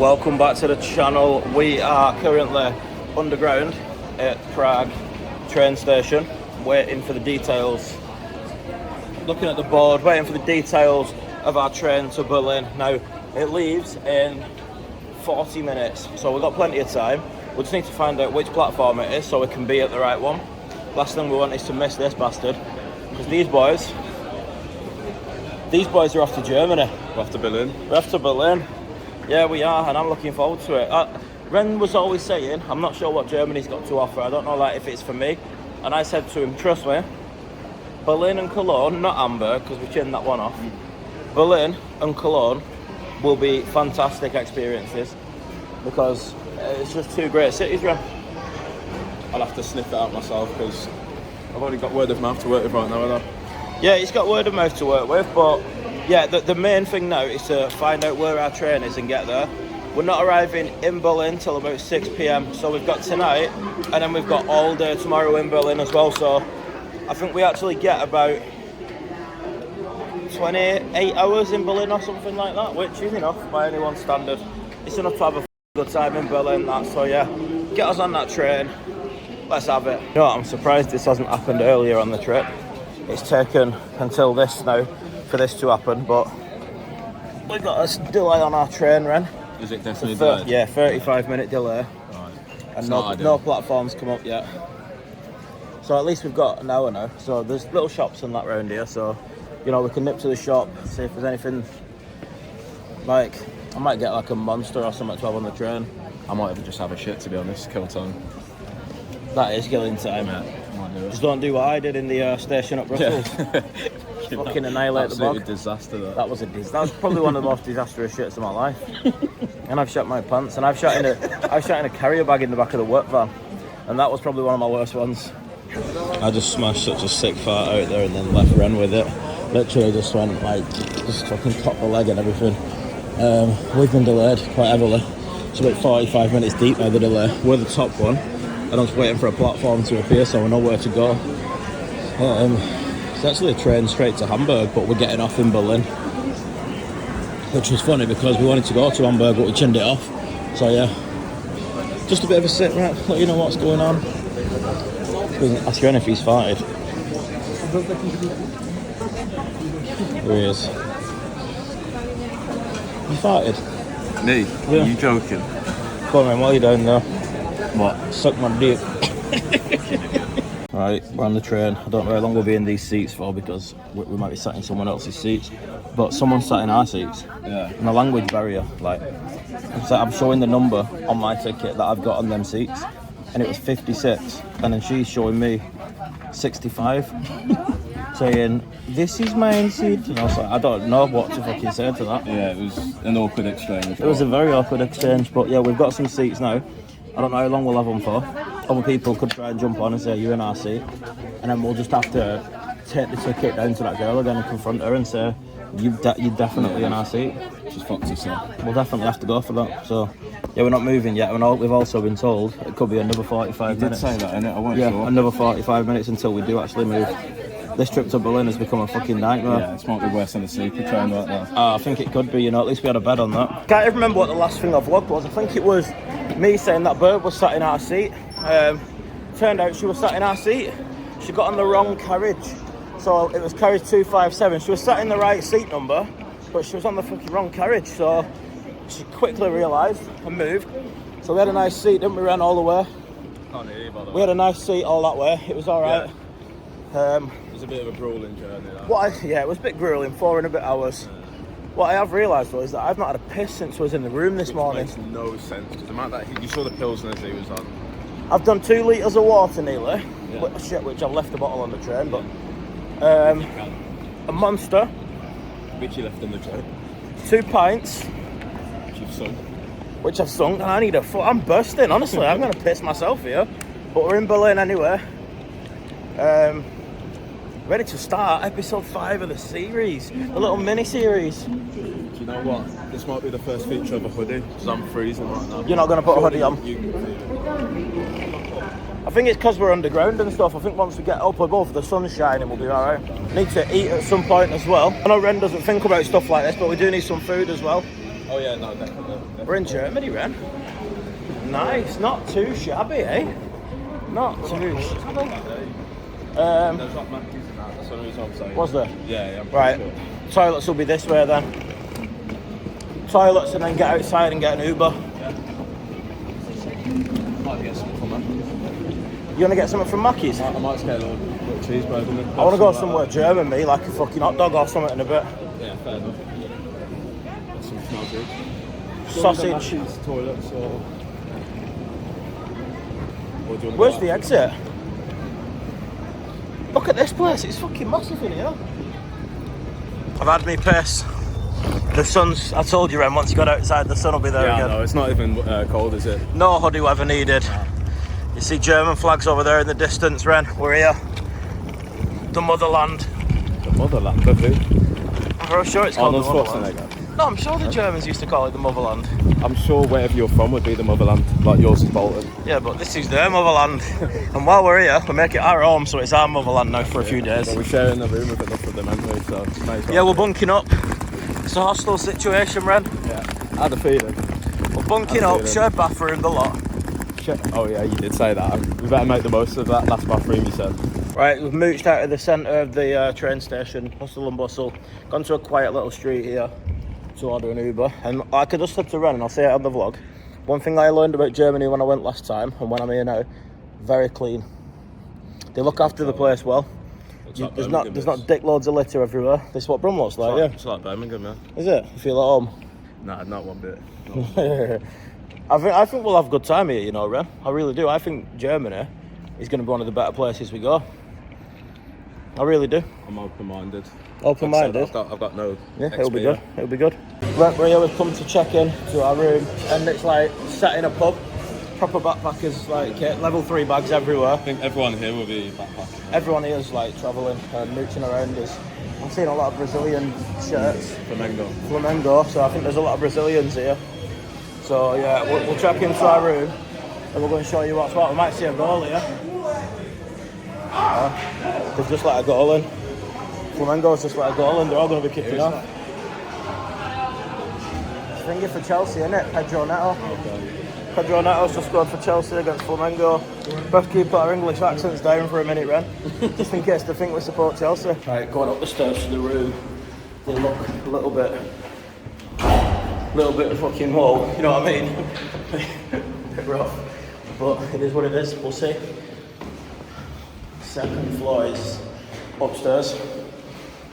Welcome back to the channel. We are currently underground at Prague train station, waiting for the details, looking at the board, waiting for the details of our train to Berlin. Now, it leaves in 40 minutes, so we've got plenty of time. We just need to find out which platform it is so we can be at the right one. Last thing we want is to miss this bastard, because these boys are off to Germany. We're off to Berlin. We're off to Berlin. Yeah, we are, and I'm looking forward to it. Ren was always saying, I'm not sure what Germany's got to offer. I don't know if it's for me. And I said to him, trust me, Berlin and Cologne, not Hamburg, because we chinned that one off. Berlin and Cologne will be fantastic experiences, because it's just two great cities, Ren. I'll have to sniff it out myself, because I've only got word of mouth to work with right now, haven't I? Yeah, he's got word of mouth to work with, but yeah, the main thing now is to find out where our train is and get there. We're not arriving in Berlin till about 6 p.m, so we've got tonight, and then we've got all day tomorrow in Berlin as well, so I think we actually get about 28 hours in Berlin or something like that, which is enough by anyone's standard. It's enough to have a good time in Berlin, so yeah, get us on that train, let's have it. You know what, I'm surprised this hasn't happened earlier on the trip. It's taken until this now for this to happen, but we've got a delay on our train, Ren. Is it definitely delayed? Yeah, 35-minute delay. Right. And no platforms come up yet. So at least we've got an hour now. So there's little shops and that round here, so you know, we can nip to the shop, see if there's anything, like, I might get like a Monster or something to have on the train. I might even just have a shit, to be honest, kill time. That is killing time. Yeah, might do it. Just don't do what I did in the station at Brussels. Yeah. Fucking annihilate the bog. Absolute disaster, That was probably one of the most disastrous shits of my life. And I've shot my pants, and I've shot in a carrier bag in the back of the work van, and that was probably one of my worst ones. I just smashed such a sick fart out there and then left Ren with it. Literally just went like, just fucking top the leg and everything. We've been delayed quite heavily. It's about 45 minutes deep now, the delay. We're the top one, and I'm just waiting for a platform to appear so we know where to go. It's actually a train straight to Hamburg, but we're getting off in Berlin, which was funny because we wanted to go to Hamburg, but we chinned it off. So yeah, just a bit of a sit, right? Let you know what's going on. Ask Ren if he's farted. Here he is. You farted? Me? Yeah. Are you joking? Come on, man, while you're down there. What? Suck my dick. Right, we're on the train. I don't know how long we'll be in these seats for, because we might be sat in someone else's seats. But someone sat in our seats. Yeah. And the language barrier, like, so I'm showing the number on my ticket that I've got on them seats, and it was 56, and then she's showing me 65, saying, this is my seat. And I was like, I don't know what to fucking say to that. Yeah, it was an awkward exchange. It was a very awkward exchange, but yeah, we've got some seats now. I don't know how long we'll have them for. Other people could try and jump on and say, you're in our seat. And then we'll just have to take the ticket down to that girl again and confront her and say, you're definitely in our seat. She's fucked herself. We'll definitely have to go for that. So, yeah, we're not moving yet. We've also been told it could be another 45 minutes. You did say that, innit? I wasn't sure. Another 45 minutes until we do actually move. This trip to Berlin has become a fucking nightmare. Yeah, this might be worse than a sleeper train right now. I think it could be, you know, at least we had a bed on that. Can't even remember what the last thing I vlogged was. I think it was me saying that bird was sat in our seat. Turned out she was sat in our seat. She got on the wrong carriage. So it was carriage 257. She was sat in the right seat number, but she was on the fucking wrong carriage. So she quickly realised and moved. So we had a nice seat, didn't we? Ran all the way. Can't hear you, by the way. We had a nice seat all that way. It was alright. Yeah. It was a bit of a grueling journey. Yeah, it was a bit grueling, 4 and a bit hours. What I have realised though is that I've not had a piss since I was in the room this morning. Which makes no sense, because the amount that you saw the Pilsners he was on. I've done 2 litres of water nearly, Yeah. which I've left the bottle on the train, but a Monster, Which you left on the train. 2 pints, Which you've sung. and I need a foot. I'm bursting, honestly. I'm going to piss myself here, but we're in Berlin anyway. Ready to start episode 5 of the series, the little mini series. Do you know what? This might be the first feature of a hoodie, because I'm freezing right now. You're not going to put a hoodie on? You can feel it. I think it's because we're underground and stuff. I think once we get up above, the sun's shining, we'll be alright. Need to eat at some point as well. I know Ren doesn't think about stuff like this, but we do need some food as well. Oh yeah, no, definitely. We're in Germany, Ren. Nice, not too shabby, eh? Not too shabby. There's not Mackies in that, that's the only reason I'm saying. Was there? Yeah, I'm Right. sure. Toilets will be this way then. Toilets and then get outside and get an Uber. Might get something from that. You want to get something from Mackey's? I might just get a little cheeseburger. I want to go somewhere German, me, like a fucking hot dog or something in a bit. Yeah, fair enough. That smells good. Sausage. Mackies, toilets, or do you want Where's the exit? Look at this place, it's fucking massive in here. I've had me piss. The sun's, I told you, Ren, once you got outside, the sun will be there Yeah, again. no, it's not even cold, is it? No hoodie ever needed. You see German flags over there in the distance, Ren. We're here. The motherland. The motherland, of who? I'm sure it's called the Arnold motherland. Schwarzenegger. No, I'm sure the Germans used to call it the motherland. I'm sure wherever you're from would be the motherland, like yours is Bolton. Yeah, but this is their motherland. And while we're here, we make it our home, so it's our motherland now for a few days. Well, we're sharing a room with enough of them anyway, so it's nice. Yeah, we're bunking up. It's a hostel situation, Ren. Yeah, I had a feeling. We're bunking up, shared bathroom, the lot. Oh yeah, you did say that. We better make the most of that last bathroom you said. Right, we've mooched out of the centre of the train station, hustle and bustle, gone to a quiet little street here to order an Uber. And I could just said to Ren, and I'll say it on the vlog, one thing I learned about Germany when I went last time, and when I'm here now, very clean. They look after the place well. There's not dick loads of litter everywhere. This is what Brumlot's like, yeah. It's like Birmingham, man. Is it? You feel at home? Nah, not one bit. I think we'll have a good time here, you know, Ren. I really do. I think Germany is going to be one of the better places we go. I really do. I'm open-minded. Open-minded? I've got no. Yeah, XP it'll be yet. good. It'll be good. Right, we're here. We've come to check in to our room, and it's like sat in a pub. Proper backpackers, like level 3 bags everywhere. I think everyone here will be backpacking. Everyone here is like travelling and mooching around us. I'm seeing a lot of Brazilian shirts. Flamengo. So I think there's a lot of Brazilians here. So yeah, we'll check into our room and we're going to show you what's what. We might see a goal here. They've just let a goal in. Flamengo's just let a goal in. They're all going to be kicking off. Thingy for Chelsea, innit? Pedro Neto. Okay. Pedro Neto's just scored for Chelsea against Flamengo. Best keep our English accents down for a minute, Ren. Just in case they think we support Chelsea. Right, going up the stairs to the room. They look a little bit fucking low, you know what I mean? A bit rough. But it is what it is, we'll see. Second floor is upstairs.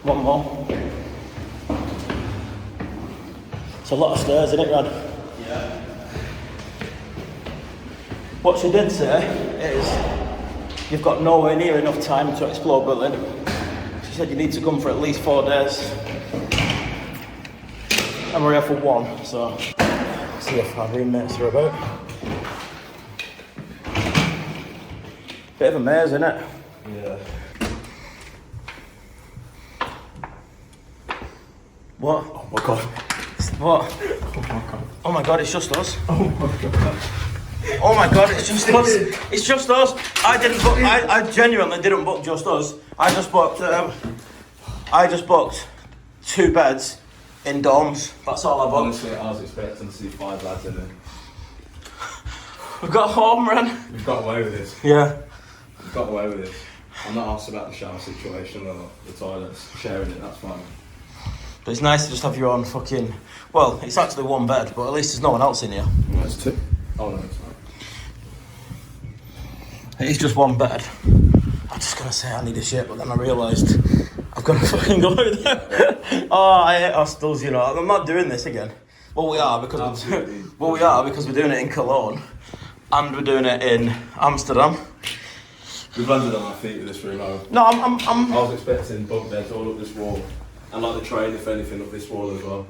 One more. It's a lot of stairs, isn't it, Ren? Yeah. What she did say is, you've got nowhere near enough time to explore Berlin. She said you need to come for at least 4 days. And we're here for 1, so let's see if our roommates are about. Bit of a maze, isn't it? Yeah. What? Oh my god. What? Oh my god. Oh my god, it's just us. Oh my god. Oh my god, it's just us. It's just us. I didn't book. I genuinely didn't book just us. I just booked 2 beds in dorms. That's all I booked. Honestly, I was expecting to see 5 lads in it. We've got home, Ren. We've got away with this. Yeah. We've got away with this. I'm not asked about the shower situation or the toilets. Sharing it, that's fine. But it's nice to just have your own fucking. Well, it's actually 1 bed, but at least there's no one else in here. No, it's 2. Oh no, it's not. It's just 1 bed. I'm just gonna say I need a shit, but then I realised I've got to fucking go out there. Oh, I hate hostels, you know. I'm not doing this again. Well, we are because we're doing it in Cologne, and we're doing it in Amsterdam. We've landed on our feet with this room. No, I was expecting bunk beds all up this wall, and like the train, if anything, up this wall as well.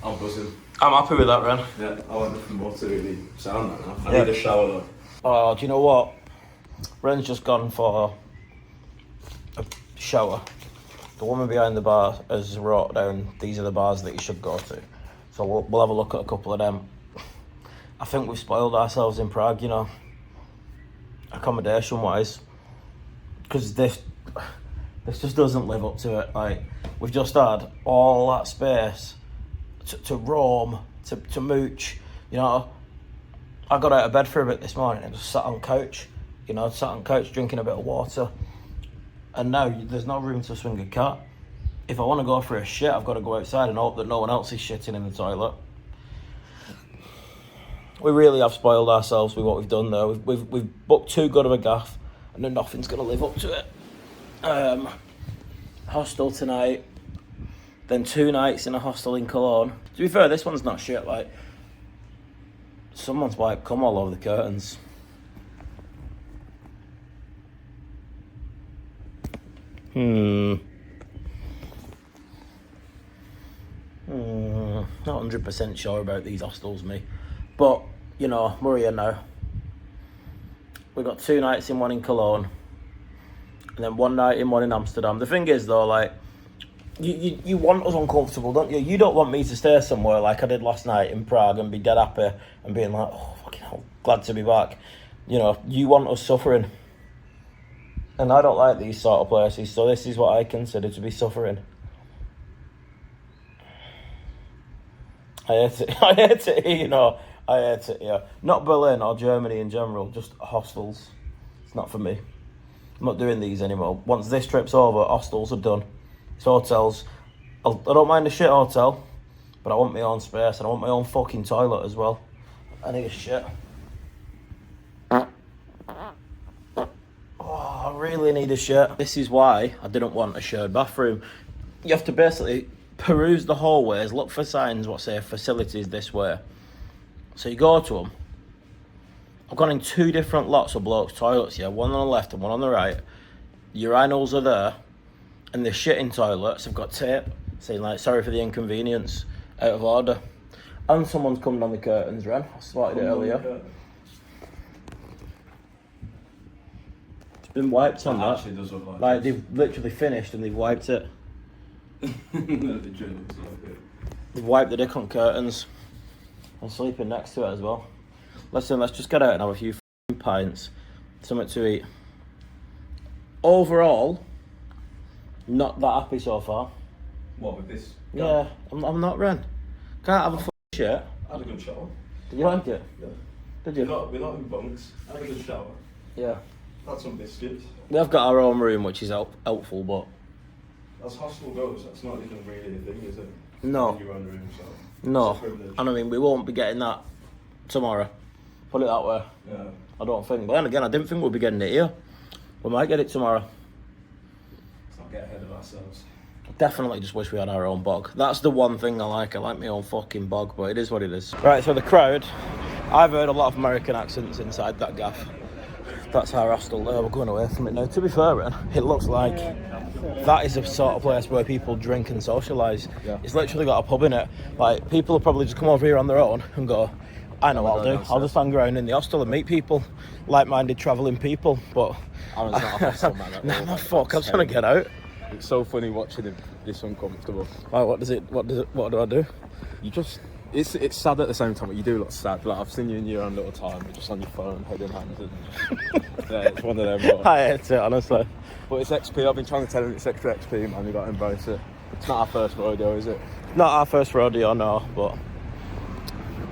I'm buzzing. I'm happy with that, Ren. Yeah, I want nothing more to really sound that now. I Yeah. need a shower though. Oh, do you know what? Ren's just gone for a shower. The woman behind the bar has wrote down, these are the bars that you should go to. So we'll have a look at a couple of them. I think we've spoiled ourselves in Prague, you know, accommodation-wise. Because this just doesn't live up to it. Like, we've just had all that space to roam, to mooch. You know, I got out of bed for a bit this morning and just sat on couch. You know, sat on couch drinking a bit of water. And now there's no room to swing a cat. If I want to go for a shit, I've got to go outside and hope that no one else is shitting in the toilet. We really have spoiled ourselves with what we've done though. We've booked too good of a gaff, and then nothing's going to live up to it. Hostel tonight, then 2 nights in a hostel in Cologne. To be fair, this one's not shit. Like, someone's wiped cum all over the curtains. Not 100% sure about these hostels, me. But, you know, we're here now. We've got 2 nights in one in Cologne. And then 1 night in one in Amsterdam. The thing is, though, like, you want us uncomfortable, don't you? You don't want me to stay somewhere like I did last night in Prague and be dead happy and being like, oh, fucking hell, glad to be back. You know, you want us suffering. And I don't like these sort of places, so this is what I consider to be suffering. I hate it. I hate it here, you know. I hate it here. Not Berlin or Germany in general, just hostels. It's not for me. I'm not doing these anymore. Once this trip's over, hostels are done. It's hotels. I don't mind a shit hotel, but I want my own space and I want my own fucking toilet as well. I need a shit. Oh, I really need a shit. This is why I didn't want a shared bathroom. You have to basically peruse the hallways, look for signs what say facilities this way. So you go to them. I've gone in 2 different lots of blokes' toilets here, one on the left and one on the right. Urinals are there, and the shitting toilets have got tape saying like, sorry for the inconvenience, out of order. And someone's coming on the curtains, Ren. I spotted it earlier. It's been wiped on that. Actually does look like they've literally finished and they've wiped it. They've wiped the dick on curtains. I'm sleeping next to it as well. Listen, let's just get out and have a few pints. Something to eat. Overall, not that happy so far. What, with this? Yeah, I'm not, Ren. Can't have a shit. I had a good shower. Did you like it? Yeah. Did you? We're not in bunks. I had a good shower. Yeah. Had some biscuits. We have got our own room, which is helpful, but... As hostel goes, that's not even really a thing, is it? No. In your own room, so... No. And I mean, we won't be getting that tomorrow. Put it that way. Yeah. I don't think. But then again, I didn't think we'd be getting it here. We might get it tomorrow. Let's not get ahead of ourselves. Definitely just wish we had our own bog. That's the one thing I like. I like my own fucking bog, but it is what it is. Right, so the crowd. I've heard a lot of American accents inside that gaff. That's our hostel there. We're going away from it now. To be fair, it looks like that is a sort of place where people drink and socialise. Yeah. It's literally got a pub in it. Like, people will probably just come over here on their own and go, I know what I'll do. I'll just hang around in the hostel and meet people, like-minded travelling people. But Aaron's not a hostel man at all. No, fuck, I'm trying to get out. It's so funny watching him this uncomfortable. Right, what do I do? You just, it's sad at the same time, but you do look sad. Like, I've seen you in your own little time, you're just on your phone, head in hands, and yeah, it's one of them. But, I hate it, honestly. But it's XP, I've been trying to tell him it's extra XP, man, you got to embrace it. It's not our first rodeo, is it? Not our first rodeo, no, but...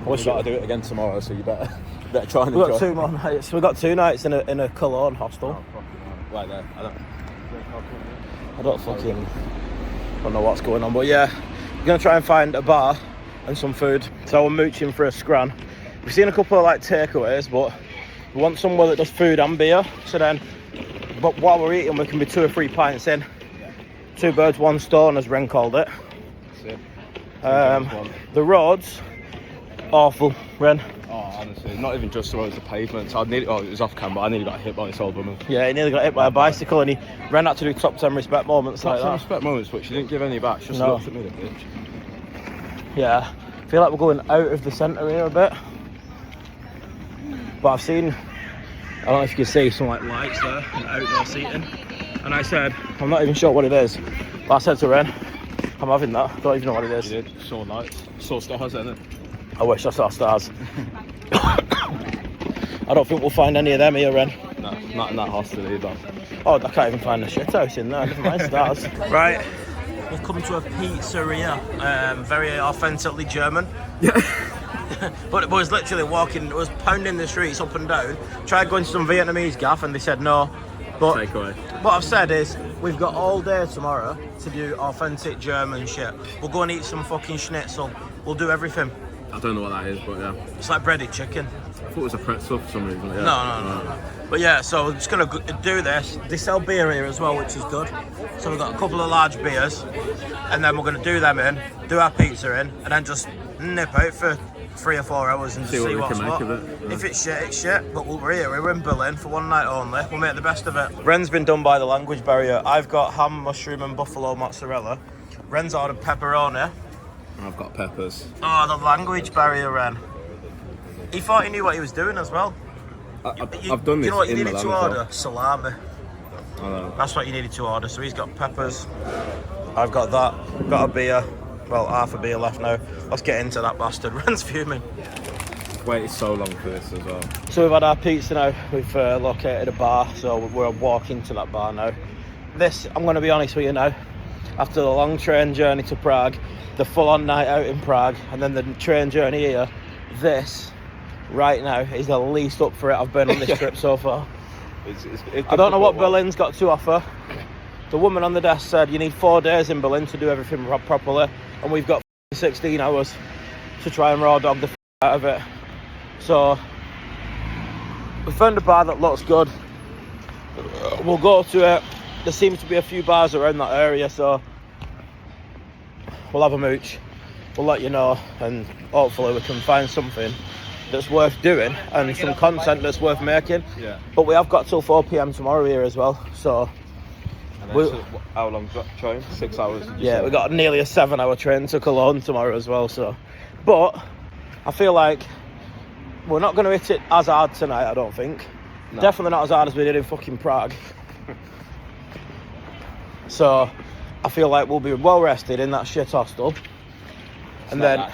We've got to do it again tomorrow, so you better try and We've enjoy. got 2 more nights. We've got 2 nights in a Cologne hostel. Oh, right there, I don't know what's going on, but yeah, we're going to try and find a bar and some food. So we're mooching for a scran. We've seen a couple of like takeaways, but we want somewhere that does food and beer. So then, but while we're eating, we can be 2 or 3 pints in. 2 birds, 1 stone, as Ren called it. That's it. The roads, awful, Ren. Oh, honestly, not even just the roads, the pavements. It was off camera, I nearly got hit by this old woman. Yeah, he nearly got hit by a bicycle and Ren had to do top 10 respect moments like that. Top 10 respect moments, but she didn't give any back, she just looked at me, the bitch. Yeah, I feel like we're going out of the centre here a bit. But I've seen, I don't know if you can see, some like lights there and outdoor seating. And I said, I'm not even sure what it is. But I said to Ren, I'm having that, don't even know what it is. You did, saw lights, saw stars, innit? I wish I saw stars. I don't think we'll find any of them here, Ren. No, not in that hostel either. Oh, I can't even find a shit house in there, never mind stars. Right, we've come to a pizzeria, very authentically German. But it was literally walking, it was pounding the streets up and down. Tried going to some Vietnamese gaff and they said no. But Takeaway. what I've said is, we've got all day tomorrow to do authentic German shit. We'll go and eat some fucking schnitzel. We'll do everything. I don't know what that is, but yeah. It's like breaded chicken. I thought it was a pretzel for some reason. Yeah. No. But yeah, so we're just gonna do this. They sell beer here as well, which is good. So we've got a couple of large beers, and then we're gonna do them in, do our pizza in, and then just nip out for 3 or 4 hours and just see what's what. If it's shit, it's shit. But we're here. We're in Berlin for one night only. We'll make the best of it. Ren's been done by the language barrier. I've got ham, mushroom, and buffalo mozzarella. Ren's ordered pepperoni. I've got peppers. Oh, the language barrier, Ren. He thought he knew what he was doing as well. I've done this. You know what you in needed to Milan order? Salami. That's what you needed to order. So he's got peppers. I've got that. Got a beer. Well, half a beer left now. Let's get into that bastard. Ren's fuming. Waited so long for this as well. So we've had our pizza now. We've located a bar, so we're walking to that bar now. This, I'm going to be honest with you now, after the long train journey to Prague, the full-on night out in Prague, and then the train journey here, this right now is the least up for it I've been on this trip so far. I don't know what Berlin's got to offer. The woman on the desk said you need 4 days in Berlin to do everything properly, and we've got 16 hours to try and raw dog the out of it. So we found a bar that looks good. We'll go to it. There seems to be a few bars around that area, so we'll have a mooch. We'll let you know, and hopefully we can find something that's worth doing and some content that's worth making. Yeah. But we have got till 4 PM tomorrow here as well, so how long's that train? 6 hours? Yeah, we got nearly a 7-hour train to Cologne tomorrow as well. So, but I feel like we're not going to hit it as hard tonight. I don't think. No. Definitely not as hard as we did in fucking Prague. So, I feel like we'll be well rested in that shit hostel. And then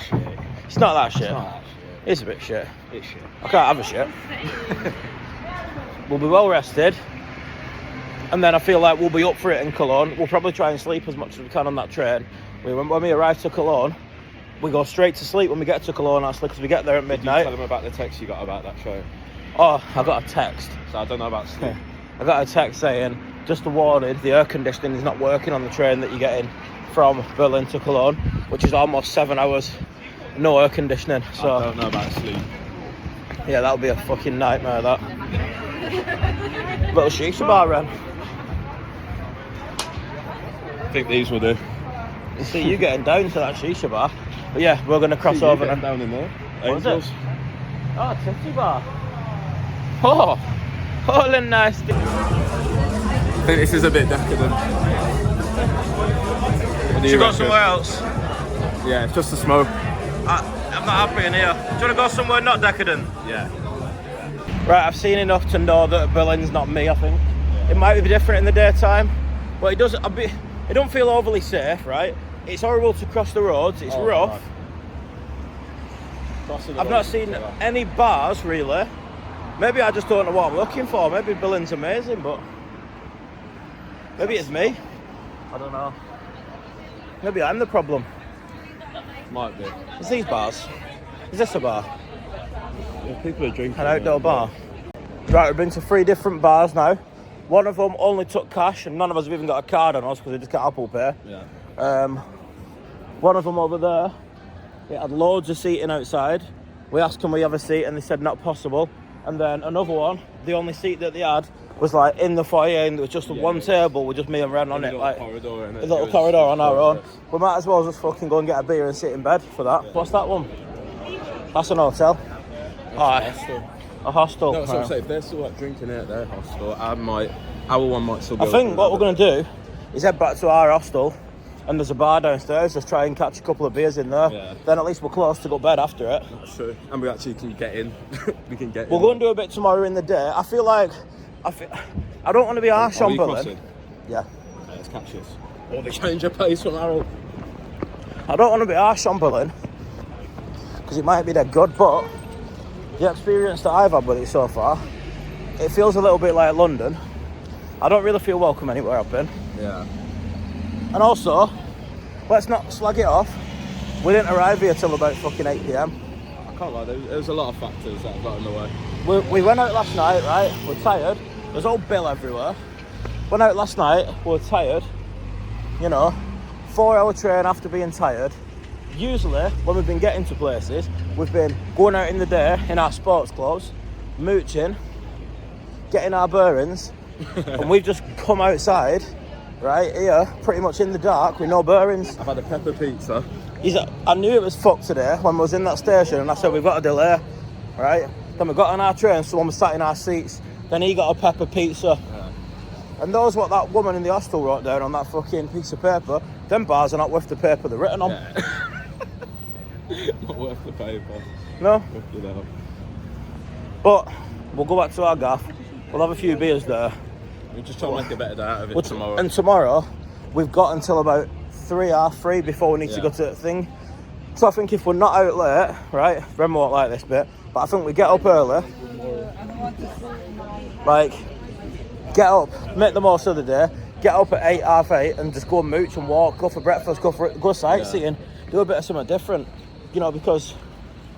it's not that shit. It's a bit shit. It's shit. I can't have a shit. We'll be well rested. And then I feel like we'll be up for it in Cologne. We'll probably try and sleep as much as we can on that train. When we arrive to Cologne, we go straight to sleep when we get to Cologne, actually, because we get there at midnight. Did you tell them about the text you got about that train? Oh, I got a text. So I don't know about sleep. I got a text saying, just a warning, the air conditioning is not working on the train that you're getting from Berlin to Cologne, which is almost 7 hours, no air conditioning. So I don't know about sleep. Yeah, that'll be a fucking nightmare, that. Little shisha bar, Ren. I think these will do. You see you getting down to that shisha bar. But yeah, we're going to cross over now. Down in there. What is it? Oh, titty bar. Oh, holy nasty. I think this is a bit decadent. Should we go somewhere else? Yeah, it's just the smoke. I'm not happy in here. Do you want to go somewhere not decadent? Yeah. Right, I've seen enough to know that Berlin's not me, I think. It might be different in the daytime, but it don't feel overly safe, right? It's horrible to cross the roads, it's rough. I've not seen any bars, really. Maybe I just don't know what I'm looking for. Maybe Berlin's amazing, but maybe it's me. I don't know. Maybe I'm the problem. Might be. Is these bars? Is this a bar? Yeah, people are drinking. An outdoor bar. Right, we've been to 3 different bars now. One of them only took cash, and none of us have even got a card on us because they just got Apple Pay. Yeah. One of them over there, it had loads of seating outside. We asked can we have a seat, and they said not possible. And then another one, the only seat that they had was like in the foyer, and there was just one table with just me and Ren on it, like a little corridor on our own. We might as well just fucking go and get a beer and sit in bed for that. What's that one? That's an hotel. A hostel. No, that's what I'm saying. If they're still like drinking at their hostel, our one might still be. I think what we're going to do is head back to our hostel, and there's a bar downstairs. Just try and catch a couple of beers in there. Yeah. Then at least we're close to go to bed after it. That's true. And we actually can get in. We'll go and do a bit tomorrow in the day. I feel like I don't want to be harsh on Berlin. Crossing? Yeah. Okay, let's catch this. Or they change your pace from Harold. I don't want to be harsh on Berlin because it might be dead good, but the experience that I've had with it so far, it feels a little bit like London. I don't really feel welcome anywhere I've been. Yeah. And also, let's not slag it off. We didn't arrive here till about fucking 8 p.m. I can't lie, there was a lot of factors that got in the way. We went out last night, right? We're tired. There's old Bill everywhere. Went out last night, we're tired. You know, 4-hour train after being tired. Usually, when we've been getting to places, we've been going out in the day in our sports clothes, mooching, getting our bearings, and we've just come outside, right here, pretty much in the dark with no bearings. I've had a pepper pizza. I knew it was fucked today when we was in that station, and I said, we've got a delay, right? Then we got on our train, someone was sat in our seats, then he got a pepper pizza. Yeah. And those what that woman in the hostel wrote down on that fucking piece of paper, them bars are not worth the paper they're written on. Yeah. Not worth the paper. No. But we'll go back to our gaff, we'll have a few beers there. We're just trying to make a better day out of it tomorrow. And tomorrow, we've got until about 3:30 before we need to go to the thing. So I think if we're not out late, right, Rem won't like this bit, but I think we get up early. Like, get up, make the most of the day, get up at 8, half 8, and just go and mooch and walk, go for breakfast, go sightseeing, do a bit of something different. You know, because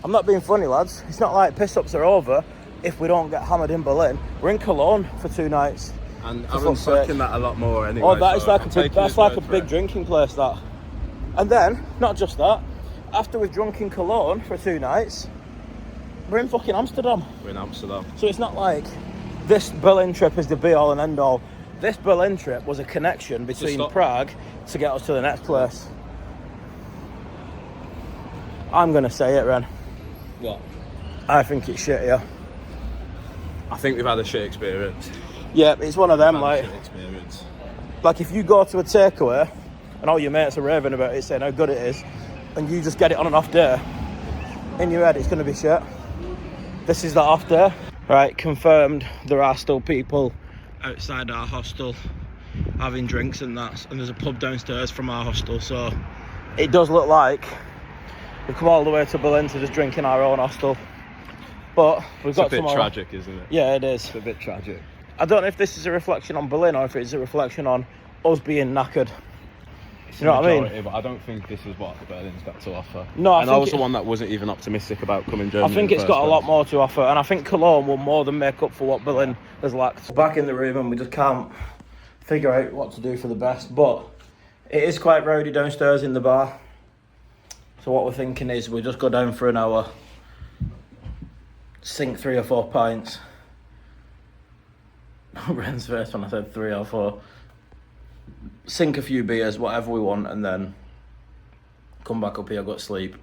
I'm not being funny, lads. It's not like piss-ups are over if we don't get hammered in Berlin. We're in Cologne for 2 nights. And I've been fucking that a lot more anyway. Oh, that is like a big drinking place, that. And then, not just that, after we've drunk in Cologne for 2 nights, we're in fucking Amsterdam. We're in Amsterdam. So it's not like this Berlin trip is the be-all and end-all. This Berlin trip was a connection between Prague to get us to the next place. I'm going to say it, Ren. What? I think it's shit here. I think we've had a shit experience. Yeah, it's one of them, like if you go to a takeaway and all your mates are raving about it, saying how good it is, and you just get it on an off day, in your head it's going to be shit. This is the off day. Right, confirmed there are still people outside our hostel having drinks and that, and there's a pub downstairs from our hostel, so it does look like we've come all the way to Berlin to just drink in our own hostel. But we've got tomorrow. It's a bit tragic, isn't it? Yeah, it is. It's a bit tragic. I don't know if this is a reflection on Berlin or if it's a reflection on us being knackered. You know what I mean? But I don't think this is what Berlin's got to offer. No, I was the one that wasn't even optimistic about coming Germany. I think it's got a lot more to offer, and I think Cologne will more than make up for what Berlin has lacked. Back in the room, and we just can't figure out what to do for the best. But it is quite rowdy downstairs in the bar. So what we're thinking is we just go down for an hour, sink 3 or 4 pints. Ren's first when I said 3 or 4. Sink a few beers, whatever we want, and then come back up here, go to sleep.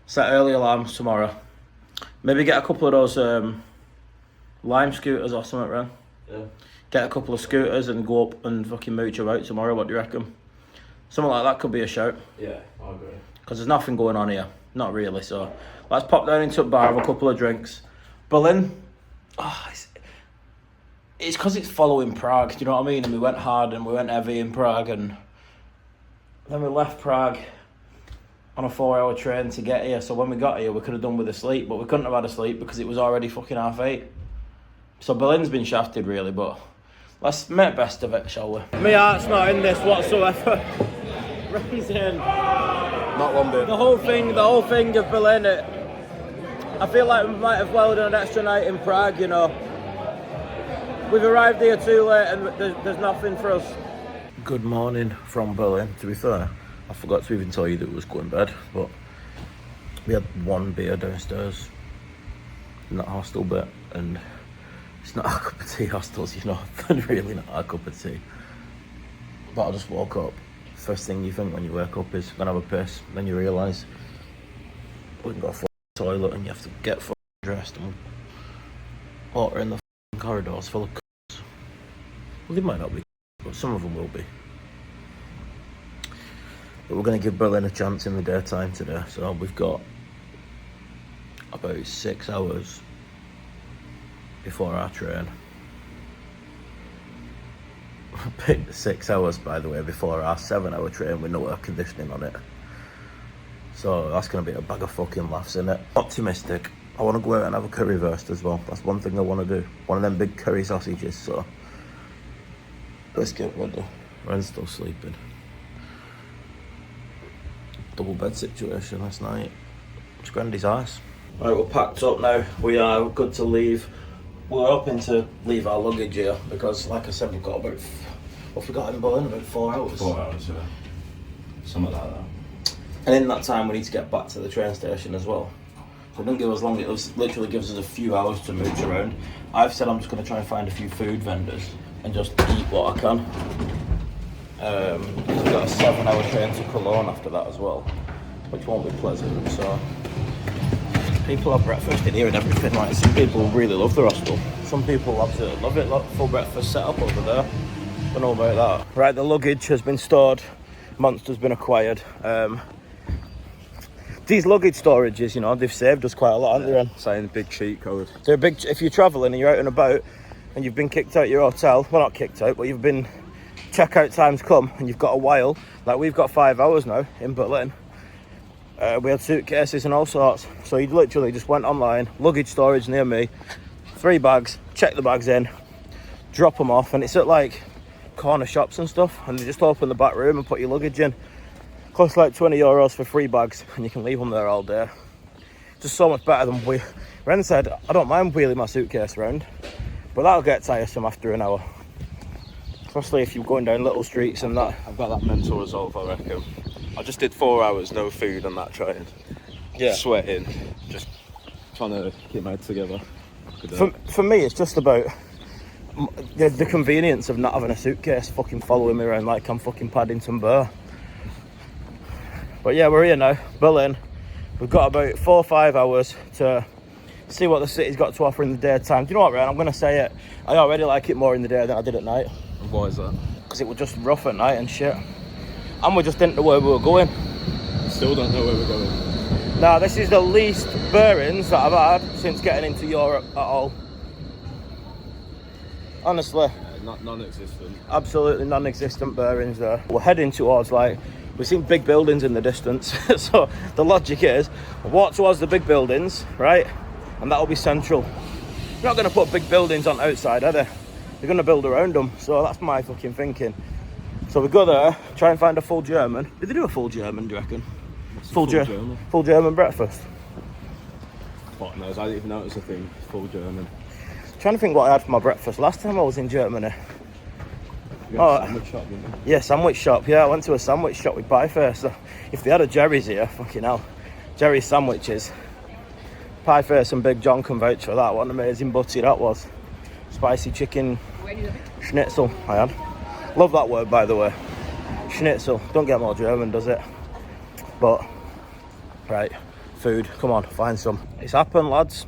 Set early alarms tomorrow. Maybe get a couple of those lime scooters or something, Ren. Yeah. Get a couple of scooters and go up and fucking mooch about tomorrow. What do you reckon? Something like that could be a shout. Yeah, I agree. Because there's nothing going on here. Not really, so let's pop down into a bar, have a couple of drinks. Berlin, it's because it's following Prague, do you know what I mean? And we went hard and we went heavy in Prague, and then we left Prague on a 4-hour train to get here. So when we got here, we could have done with a sleep, but we couldn't have had a sleep because it was already fucking 8:30. So Berlin's been shafted really, but let's make best of it, shall we? My heart's not in this whatsoever. Reason. Not one bit. The whole thing of Berlin, I feel like we might have well done an extra night in Prague, you know. We've arrived here too late and there's nothing for us. Good morning from Berlin. To be fair, I forgot to even tell you that it was going to bed, but we had 1 beer downstairs in that hostel bit, and it's not our cup of tea, hostels, you know. Really not our cup of tea. But I just woke up. First thing you think when you wake up is I'm gonna have a piss. Then you realise we can go to the toilet and you have to get dressed, and water in the corridors full of c***s. Well, they might not be, but some of them will be. But we're going to give Berlin a chance in the daytime today, so we've got about 6 hours before our train. I picked 6 hours, by the way, before our 7-hour train with no air conditioning on it. So that's going to be a bag of fucking laughs, innit? Optimistic. I want to go out and have a currywurst as well. That's one thing I want to do. One of them big curry sausages, so let's get ready. Ren's still sleeping. double bed situation last night. It's Grandy's ice. Right, we're packed up now. We are good to leave. We're hoping to leave our luggage here because, like I said, we've got about, what we got in Berlin, about 4 hours. 4 hours, yeah. Something like that. And in that time, we need to get back to the train station as well. So it doesn't give us long, it literally gives us a few hours to mooch around. I've said I'm just going to try and find a few food vendors and just eat what I can. We've got a 7-hour train to Cologne after that as well, which won't be pleasant. So people have breakfast in here and everything. Like, some people really love the hostel. Some people absolutely love it. Look, full breakfast set up over there. Don't know about that. Right, the luggage has been stored. Monster's been acquired. These luggage storages, you know, they've saved us quite a lot, haven't they? Saying big cheat code. They're big. If you're travelling and you're out and about and you've been kicked out your hotel, well, not kicked out, but you've been, checkout time's come and you've got a while, like we've got 5 hours now in Berlin. We had suitcases and all sorts, so you literally just went online, luggage storage near me, 3 bags, check the bags in, drop them off, and it's at like corner shops and stuff, and they just open the back room and put your luggage in. Costs like €20 for 3 bags, and you can leave them there all day. Just so much better than Ren said, I don't mind wheeling my suitcase around, but that'll get tiresome after an hour. Especially if you're going down little streets and that. I've got that mental resolve, I reckon. I just did 4 hours, no food on that train. Yeah. Sweating, just trying to keep my head together. For me, it's just about the convenience of not having a suitcase fucking following me around like I'm fucking Paddington Bear. But yeah, we're here now, Berlin. We've got about 4 or 5 hours to see what the city's got to offer in the daytime. Do you know what, Ryan? I'm going to say it. I already like it more in the day than I did at night. Why is that? Because it was just rough at night and shit. And we just didn't know where we were going. Still don't know where we're going. Now, this is the least bearings that I've had since getting into Europe at all. Honestly. Non-existent. Absolutely non-existent bearings there. We're heading towards, like, we've seen big buildings in the distance. So the logic is, walk towards the big buildings, right? And that'll be central. You're not going to put big buildings on outside, are they? They're going to build around them. So that's my fucking thinking. So we go there, try and find a full German. Did they do a full German, do you reckon? Full German? Full German breakfast. Fuck knows, I didn't even know it was a thing. Full German. Trying to think what I had for my breakfast last time I was in Germany. You got a sandwich shop, didn't you? Yeah, sandwich shop. Yeah, I went to a sandwich shop with pie face. So if they had a Jerry's here, fucking hell. Jerry's sandwiches. Pie face and Big John can vouch for that. What an amazing butty that was. Spicy chicken schnitzel I had. Love that word, by the way. Schnitzel. Don't get more German, does it? But, right, food. Come on, find some. It's happened, lads.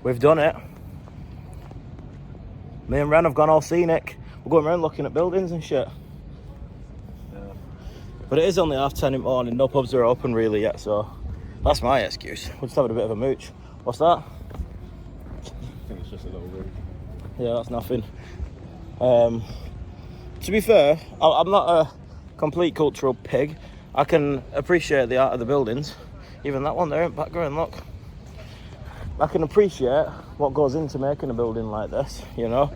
We've done it. Me and Ren have gone all scenic. We're going around looking at buildings and shit. Yeah. But it is only 10:30 in the morning. No pubs are open really yet, so that's my excuse. We're just having a bit of a mooch. What's that? I think it's just a little room. Yeah, that's nothing. To be fair, I'm not a complete cultural pig. I can appreciate the art of the buildings. Even that one there in the background, look. I can appreciate what goes into making a building like this, you know.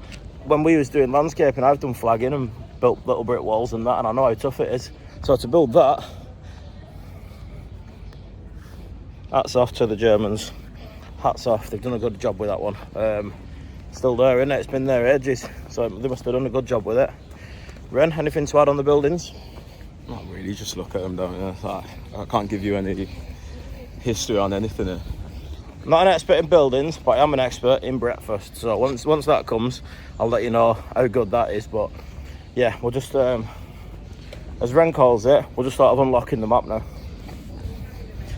When we was doing landscaping, I've done flagging and built little brick walls and that, and I know how tough it is. So to build that, hats off to the Germans. Hats off, they've done a good job with that one. Still there, isn't it? It's been there ages, so they must have done a good job with it. Ren, anything to add on the buildings? Not really, just look at them, don't you? Like, I can't give you any history on anything here. I'm not an expert in buildings, but I am an expert in breakfast. So once that comes, I'll let you know how good that is. But yeah, we'll just, as Ren calls it, we'll just start unlocking the map now.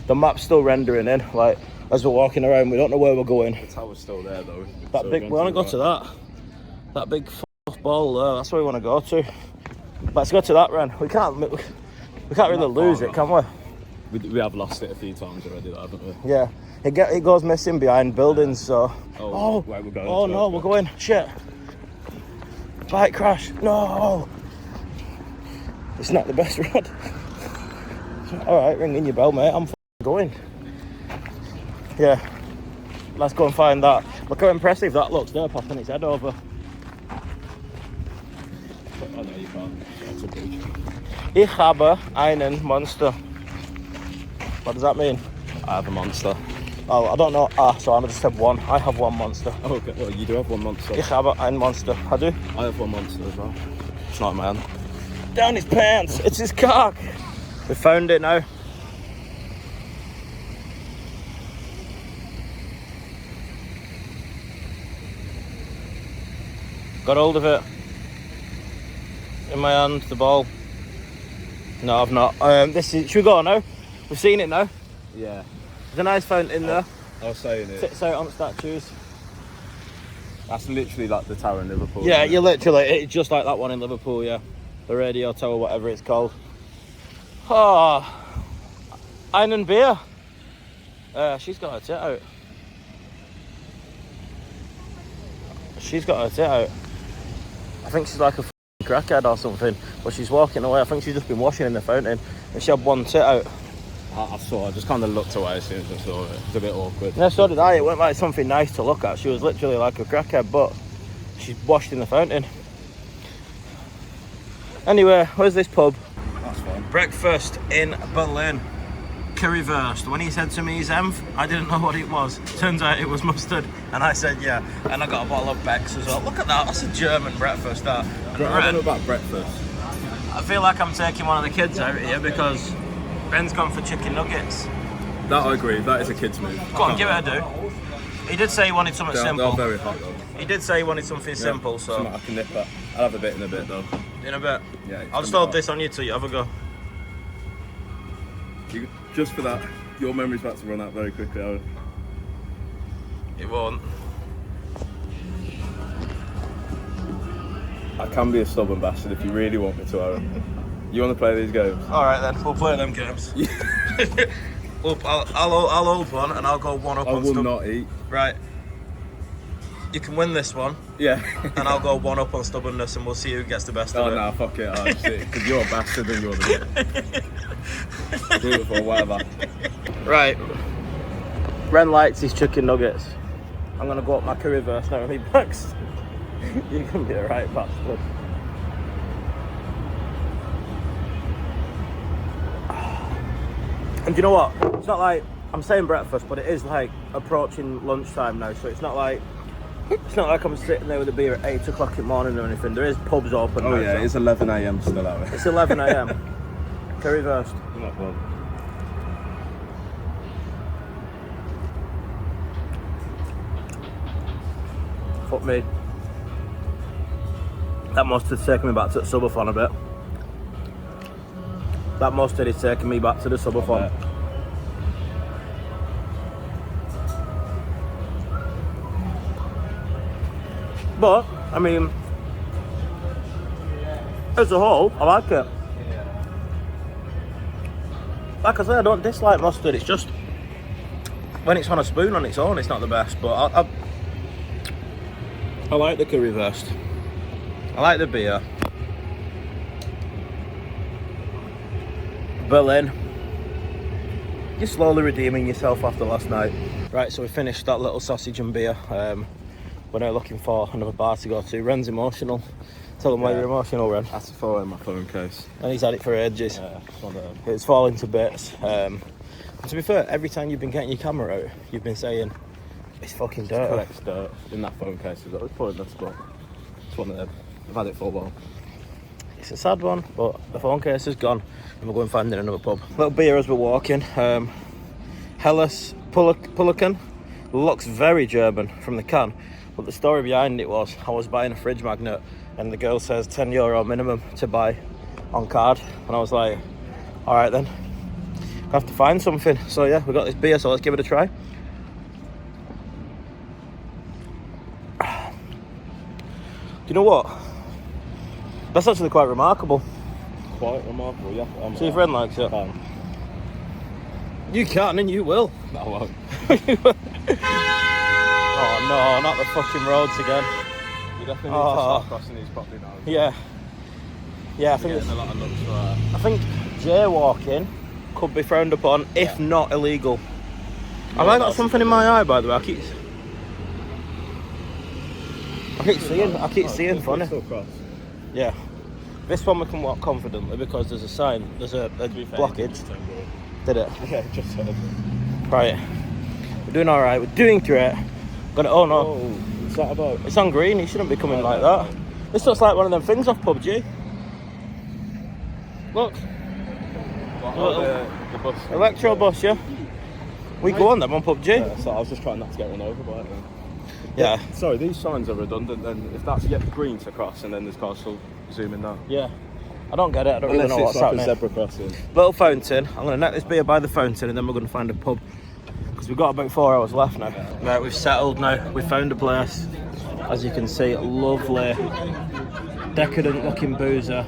The map's still rendering in, like, as we're walking around, we don't know where we're going. The tower's still there though. That big, we want to go to that. That big ball there, that's where we want to go to. Let's go to that, Ren. We can't really lose it, can we? We have lost it a few times already, though, haven't we? Yeah, it goes missing behind buildings, so... Right, we're going. Oh no, we're going. Shit. Bike crash. No. It's not the best road. Alright, ringing your bell, mate. I'm going. Yeah. Let's go and find that. Look how impressive that looks there, popping its head over. Oh no, you can't. That's a bridge. Ich habe einen Monster. What does that mean? I have a monster. Oh, I don't know. So I just said one. I have one monster. Oh, okay. Well, you do have one monster. Ich habe ein Monster. I do. I have one monster as well. It's not a man. Down his pants. It's his cock. We found it now. Got hold of it. In my hand, the ball. No, I've not. Should we go now? We've seen it now. Yeah. There's a nice fountain in there. I was saying it. Sits out on statues. That's literally like the tower in Liverpool. Yeah, you literally, it's just like that one in Liverpool, yeah. The radio tower, whatever it's called. Oh, einen beer. She's got her tit out. She's got her tit out. I think she's like a crackhead or something, but she's walking away. I think she's just been washing in the fountain and she had one tit out. I saw. I just kind of looked away as soon as I saw it. It was a bit awkward. Yeah, so did I. It went like something nice to look at. She was literally like a crackhead, but she's washed in the fountain. Anyway, where's this pub? That's fine. Breakfast in Berlin. Currywurst. When he said to me Senf, I didn't know what it was. Turns out it was mustard, and I said yeah. And I got a bottle of Beck's as well. Look at that. That's a German breakfast. That. And I don't know about breakfast. I feel like I'm taking one of the kids out here because Ben's gone for chicken nuggets. That I agree. That is a kid's move. Go on, give it a do. He did say he wanted something simple. They're very hot though. He did say he wanted something simple, so. Something I can nip at. I'll have a bit in a bit though. In a bit? Yeah. I'll just hold this on you till you have a go. Just for that, your memory's about to run out very quickly, Aaron. It won't. I can be a stubborn bastard if you really want me to, Aaron. You want to play these games? Alright then, we'll play them games. Look, I'll hold one and I'll go one up I on will stubborn. not eat. Right. You can win this one. Yeah. And I'll go one up on stubbornness and we'll see who gets the best of it. Oh no, fuck it, Aaron. Because you're a bastard and you're the beautiful, whatever. Right. Ren likes his chicken nuggets. I'm gonna go up my currywurst now and he backs. You can be a right bastard. And you know what? It's not like I'm saying breakfast, but it is like approaching lunchtime now. So it's not like I'm sitting there with a beer at 8 o'clock in the morning or anything. There is pubs open. Oh now, yeah, so. it's 11 a.m. still out. It's 11 a.m. Currywurst. Not one. Fuck me. That mustard's taking me back to the subathon a bit. That mustard is taking me back to the subathon. But, I mean, as a whole, I like it. Like I said, I don't dislike mustard, it's just when it's on a spoon on its own, it's not the best. But I like the currywurst. I like the beer. Berlin. You're slowly redeeming yourself after last night. Right, so we finished that little sausage and beer. We're now looking for another bar to go to. Ren's emotional. Tell him why you're emotional, Ren. I had to throw in my phone case. And he's had it for ages. Yeah, It's falling to bits. And to be fair, every time you've been getting your camera out, you've been saying, it's fucking dirt. Collects dirt in that phone case. It's probably the spot. It's one of them. I've had it for a while. It's a sad one, but the phone case is gone and we're going finding another pub. Little beer as we're walking. Helles Pelican. Looks very German from the can, but the story behind it was I was buying a fridge magnet and the girl says €10 minimum to buy on card, and I was like, alright then, I have to find something. So yeah, we got this beer, so let's give it a try. Do you know what? That's actually quite remarkable. Quite remarkable, yeah. See if Ren likes it. You can and you will. No, I won't. Oh no, not the fucking roads again. You definitely need to start crossing these properly now. Yeah. Yeah, I think Getting a lot of looks for that. I think jaywalking could be frowned upon, if not illegal. Have I got something in my eye, by the way? I keep seeing funny. Still cross. Yeah. This one we can walk confidently because there's a sign, there's a blockage. Did it? Yeah, just heard. Right. We're doing alright, we're doing great. Got it, oh no. Oh, what's that about? It's on green, it shouldn't be coming like that. This looks like one of them things off PUBG. Look. The bus. Electro bus, yeah? We go on them on PUBG. Yeah, so I was just trying not to get run over by it then. Yeah. Sorry, these signs are redundant then. If that's yet the green to cross and then there's cars still zooming that. Yeah. I don't get it, I don't Unless really know it's what's like happening. a zebra crossing. Little fountain. I'm going to net this beer by the fountain and then we're going to find a pub. Because we've got about 4 hours left now. Right, we've settled now. We've found a place. As you can see, lovely, decadent looking boozer.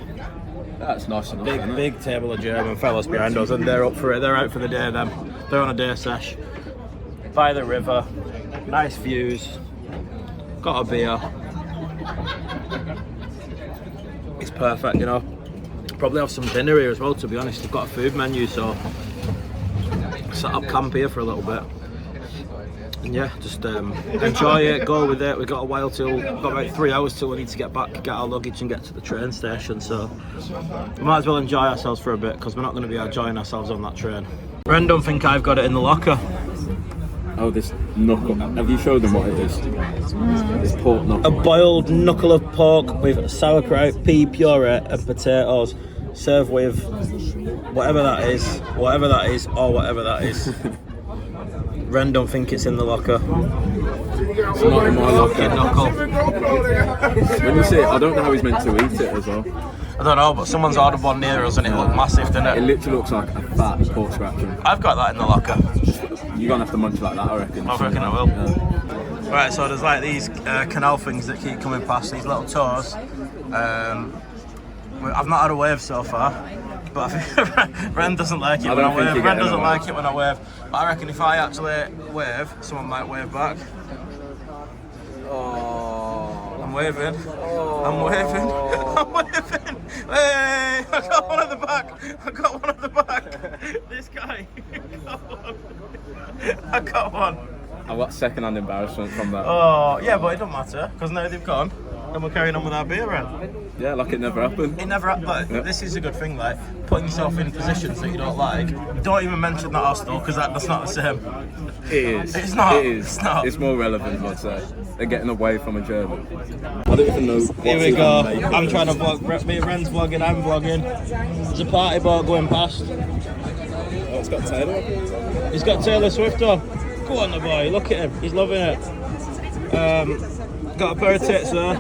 That's nice enough. Big table of German fellas behind us and they're up for it. They're out for the day then. They're on a day sesh. By the river. Nice views. Got a beer. It's perfect, you know. Probably have some dinner here as well, to be honest. They've got a food menu, so set up camp here for a little bit. And yeah, just enjoy it, go with it. We've got a while till, we've got about 3 hours till we need to get back, get our luggage and get to the train station. So we might as well enjoy ourselves for a bit because we're not going to be enjoying ourselves on that train. Ren don't think I've got it in the locker. Oh, this knuckle. Have you showed them what it is? This pork knuckle. A boiled knuckle of pork with sauerkraut, pea puree and potatoes, served with whatever that is, or whatever that is. Ren don't think it's in the locker. It's not in my locker. Knuckle. When you see it, I don't know how he's meant to eat it as well. I don't know, but someone's ordered one near us and it looked massive, didn't It it? literally looks like a fat pork scratcher. I've got that in the locker. You're gonna have to munch like that, I reckon. I reckon I will. Yeah. Right, so there's like these canal things that keep coming past, these little tours. I've not had a wave so far, but I think Ren doesn't like it when I wave. Ren doesn't like it when I wave, but I reckon if I actually wave, someone might wave back. Oh. I'm waving. I'm waving. I'm waving. Hey! I got one at the back. I got one at the back. This guy. I got one. I've got second-hand embarrassment from that. Oh, yeah, but it don't matter, because now they've gone, and we're carrying on with our beer round. Yeah, like it never happened. It never happened, but this is a good thing, like, putting yourself in positions that you don't like. Don't even mention that hostel, because that's not the same. It is. It's not. It is. It's not. It's more relevant, I'd say. They're getting away from a German. I don't even know. Here we go. I'm trying to vlog. Me and Ren's vlogging, I'm vlogging. There's a party boat going past. Oh, it's got Taylor. He's got Taylor Swift on. Go on the boy, look at him, he's loving it. Got a pair of tits there,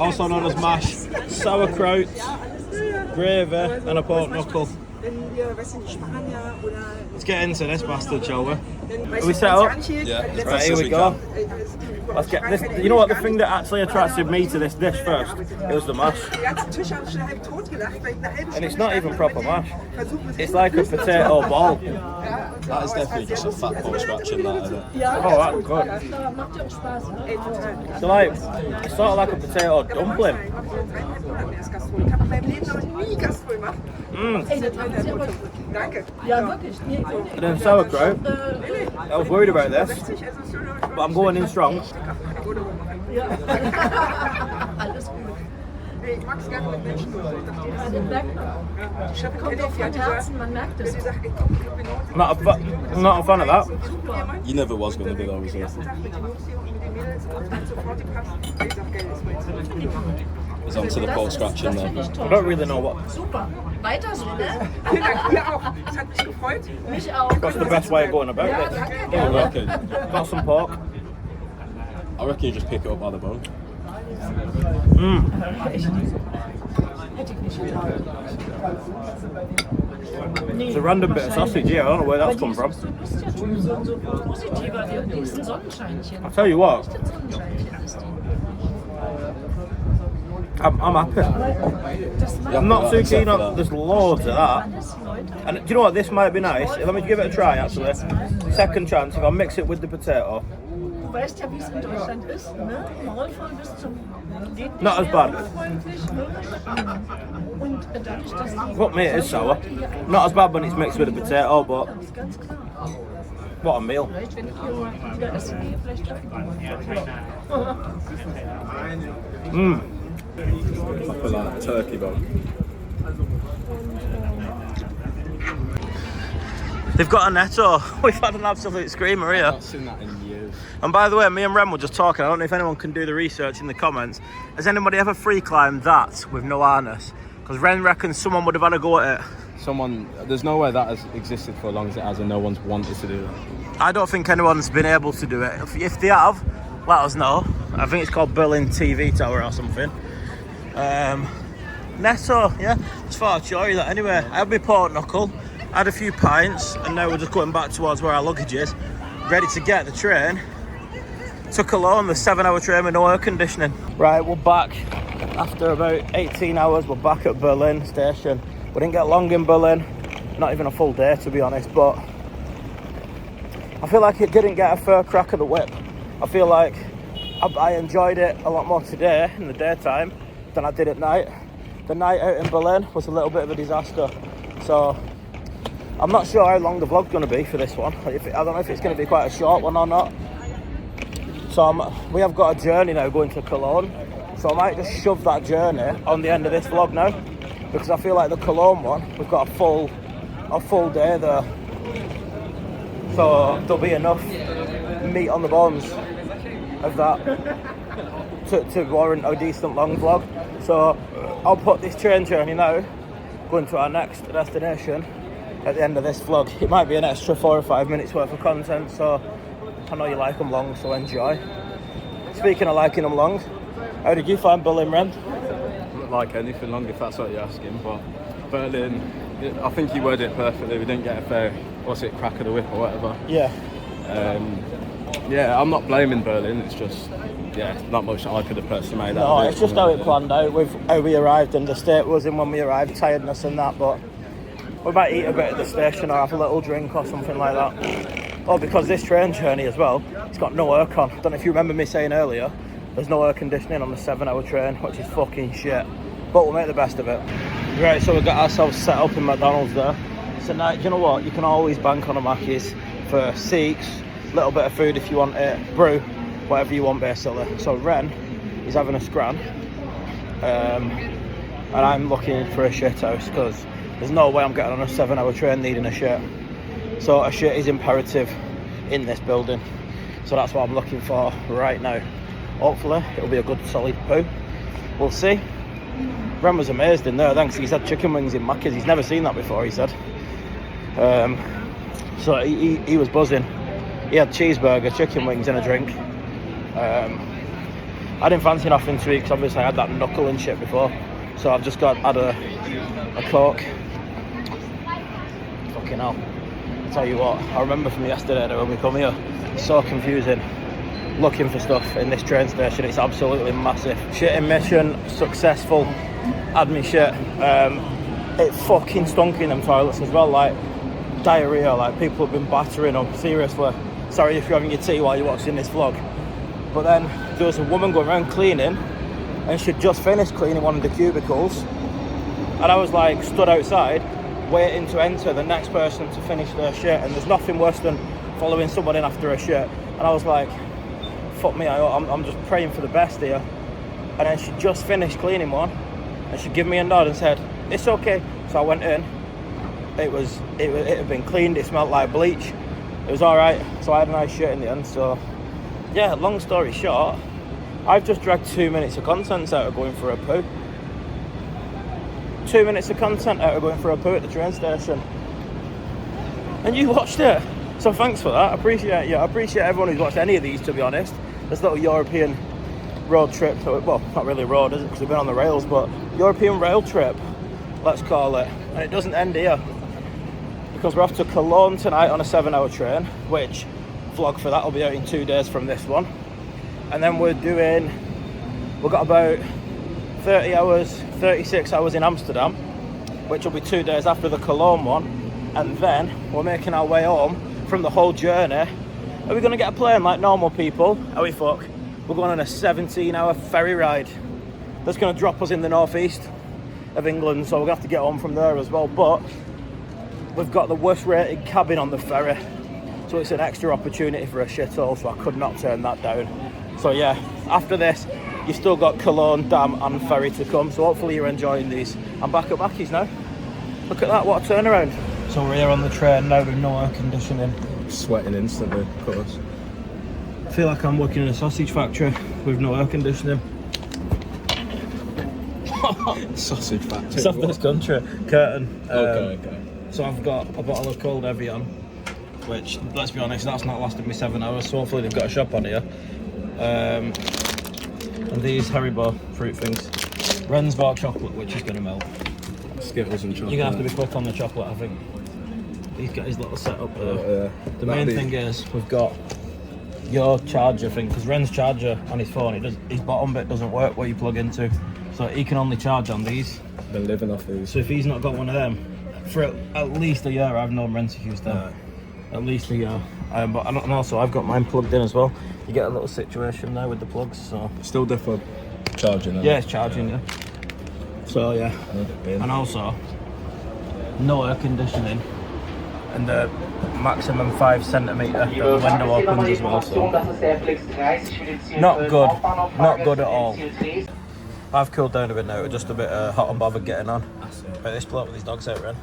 also known as mash, sauerkraut, gravy and a pork knuckle. Let's get into this bastard, shall we? Are we set up? Yeah. Right, here we go. Let's get this. You know what, the thing that actually attracted me to this dish first, it was the mash. And it's not even proper mash. It's like a potato ball. That is definitely just a fat pork scratching, that, isn't it? Oh, that's good. So like, it's sort of like a potato dumpling. And then sauerkraut. I was worried about this, but I'm going in strong. Ich mag es gerne mit Menschen. Kommt auch von Herzen, man merkt es. Not a fan of that. You never was going to be though, was you? It's onto the pork scratching now. I don't really know what. Super. Weiter so, ne? Vielen Dank, mir auch. Es hat mich gefreut. Mich auch. What's the best way of going about this? I reckon. Got some pork. I reckon you just pick it up by the bone. It's a random bit of sausage here, I don't know where that's come from. Du bist ja schon so positiver, irgendwie ist ein Sonnenscheinchen. I'll tell you what, Ein Sonnenscheinchen ist die. I'm happy. I'm not too keen on, there's loads of that. And do you know what, this might be nice. Let me give it a try actually. Second chance, if I mix it with the potato. Du weißt ja, wie es in Deutschland ist, ne? Maulvoll bis zum geht Not as bad. freundlich, ne? Und dadurch, dass die What mate, it is sour. Not as bad when it's mixed with the potato, but ist ganz klar. what a meal. Vielleicht, wenn ich hier mal wieder essen gehe, vielleicht treffe ich Mmm. Proper like turkey bone. They've got a netto. We've had an absolute screamer here. I've not seen that in years. And by the way, me and Ren were just talking. I don't know if anyone can do the research in the comments. Has anybody ever free climbed that with no harness? Because Ren reckons someone would have had a go at it. There's no way that has existed for as long as it has, and no one's wanted to do that. I don't think anyone's been able to do it. If they have, let us know. I think it's called Berlin TV Tower or something. Netto, yeah. Just thought I'd show you that. Anyway, I had my pork knuckle, had a few pints, and now we're just going back towards where our luggage is, ready to get the train to Cologne, the 7-hour train with no air conditioning. Right, we're back after about 18 hours. We're back at Berlin station. We didn't get long in Berlin, not even a full day to be honest, but I feel like it didn't get a fair crack of the whip. I feel like I enjoyed it a lot more today in the daytime than I did at night. The night out in Berlin was a little bit of a disaster, so I'm not sure how long the vlog's going to be for this one. I don't know if it's going to be quite a short one or not. So we have got a journey now going to Cologne, so I might just shove that journey on the end of this vlog now, because I feel like the Cologne one, we've got a full day there, so there'll be enough meat on the bones of that to warrant a decent long vlog. So I'll put this train journey now, going to our next destination at the end of this vlog. It might be an extra 4 or 5 minutes worth of content, so I know you like them long, so enjoy. Speaking of liking them long, how did you find Berlin, Ren? Like anything long, if that's what you're asking, but Berlin, I think you worded it perfectly. We didn't get a fair, crack of the whip or whatever. Yeah. Yeah, I'm not blaming Berlin, it's just, not much I could have personally made No, it's just how it planned out, with how we arrived and the state we was in when we arrived, tiredness and that, but we might eat a bit at the station or have a little drink or something like that. Oh, because this train journey as well, it's got no aircon. I don't know if you remember me saying earlier, there's no air conditioning on the 7-hour train, which is fucking shit. But we'll make the best of it. Right, so we've got ourselves set up in McDonald's there. So now, you know what, you can always bank on a Mackey's for seats, a little bit of food if you want it, brew, whatever you want basically. So Ren is having a scran, and I'm looking for a shit house because there's no way I'm getting on a 7-hour train needing a shit. So a shit is imperative in this building. So that's what I'm looking for right now. Hopefully it'll be a good solid poo. We'll see. Ren was amazed in there, thanks. He's had chicken wings in Mackey's. He's never seen that before, he said. So he was buzzing. He had cheeseburger, chicken wings and a drink. I didn't fancy nothing to eat because obviously I had that knuckle and shit before. So I've just had a Coke. Fucking hell. I'll tell you what, I remember from yesterday when we come here, it's so confusing looking for stuff in this train station. It's absolutely massive. Shitting mission successful. Had me shit. It fucking stunk in them toilets as well, like diarrhea, like people have been battering them, seriously. Sorry if you're having your tea while you're watching this vlog. But then there was a woman going around cleaning and she'd just finished cleaning one of the cubicles, and I was like stood outside waiting to enter the next person to finish their shit, and there's nothing worse than following someone in after a shit. And I was like, fuck me, I'm just praying for the best here. And then she just finished cleaning one and she gave me a nod and said, it's okay. So I went in, it had been cleaned, it smelled like bleach, it was alright. So I had a nice shit in the end. So yeah, long story short, I've just dragged 2 minutes of content out of going for a poo. 2 minutes of content out of going for a poo at the train station. And you watched it. So thanks for that. I appreciate you. I appreciate everyone who's watched any of these, to be honest. This little European road trip. Well, not really a road, is it? Because we've been on the rails, but European rail trip, let's call it. And it doesn't end here, because we're off to Cologne tonight on a 7-hour train, which vlog for that will be out in 2 days from this one. And then we've got about 30 hours, 36 hours in Amsterdam, which will be 2 days after the Cologne one. And then we're making our way home from the whole journey. Are we going to get a plane like normal people? How we fuck? We're going on a 17-hour ferry ride that's going to drop us in the northeast of England, so we're going to have to get home from there as well. But we've got the worst rated cabin on the ferry, so it's an extra opportunity for a shithole, so I could not turn that down. So yeah, after this, you've still got Cologne, Dam and ferry to come, so hopefully you're enjoying these. I'm back at Mackey's now. Look at that, what a turnaround. So we're here on the train now with no air conditioning. Sweating instantly, of course. I feel like I'm working in a sausage factory with no air conditioning. Sausage factory. It's off this country, curtain. Okay. So I've got a bottle of cold Evian, which, let's be honest, that's not lasted me 7 hours, so hopefully they've got a shop on here. And these Haribo fruit things. Ren's bought chocolate, which is going to melt. Skittles and chocolate. You're going to have to be quick on the chocolate, I think. He's got his little setup there. Yeah. The main thing is, we've got your charger thing, because Ren's charger on his phone, his bottom bit doesn't work where you plug into. So he can only charge on these. Been living off these. So if he's not got one of them, for at least a year, I've known Ren to use them. At least a year. And also, I've got mine plugged in as well. You get a little situation there with the plugs, so... Still different charging, Yeah, it's charging, yeah. So, yeah. And also, no air conditioning. And the maximum 5 centimetre that the window opens as well, so... Not good at all. I've cooled down a bit now, just a bit hot and bothered getting on. Right, this bloke with his dogs out, Ren.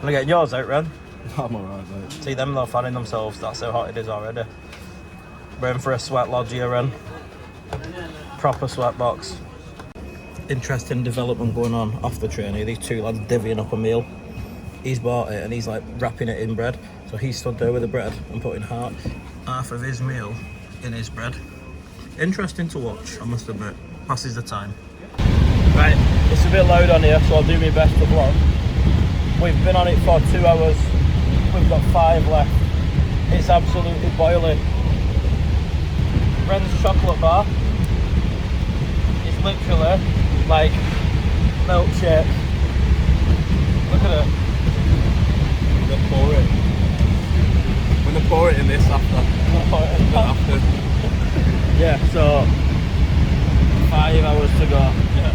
Wanna get yours out, Ren? I'm alright, mate. See them though fanning themselves, that's how hot it is already. We're in for a sweat lodge here, Ren. Proper sweat box. Interesting development going on off the train here. These two lads divvying up a meal. He's bought it and he's like wrapping it in bread. So he stood there with the bread and putting half of his meal in his bread. Interesting to watch, I must admit. Passes the time. Right, it's a bit loud on here, so I'll do my best to vlog. We've been on it for 2 hours. We've got 5 left. It's absolutely boiling. Ren's chocolate bar is literally like milkshake. Look at it. They pour it. When they pour it in this after. Yeah, so 5 hours to go. Yeah.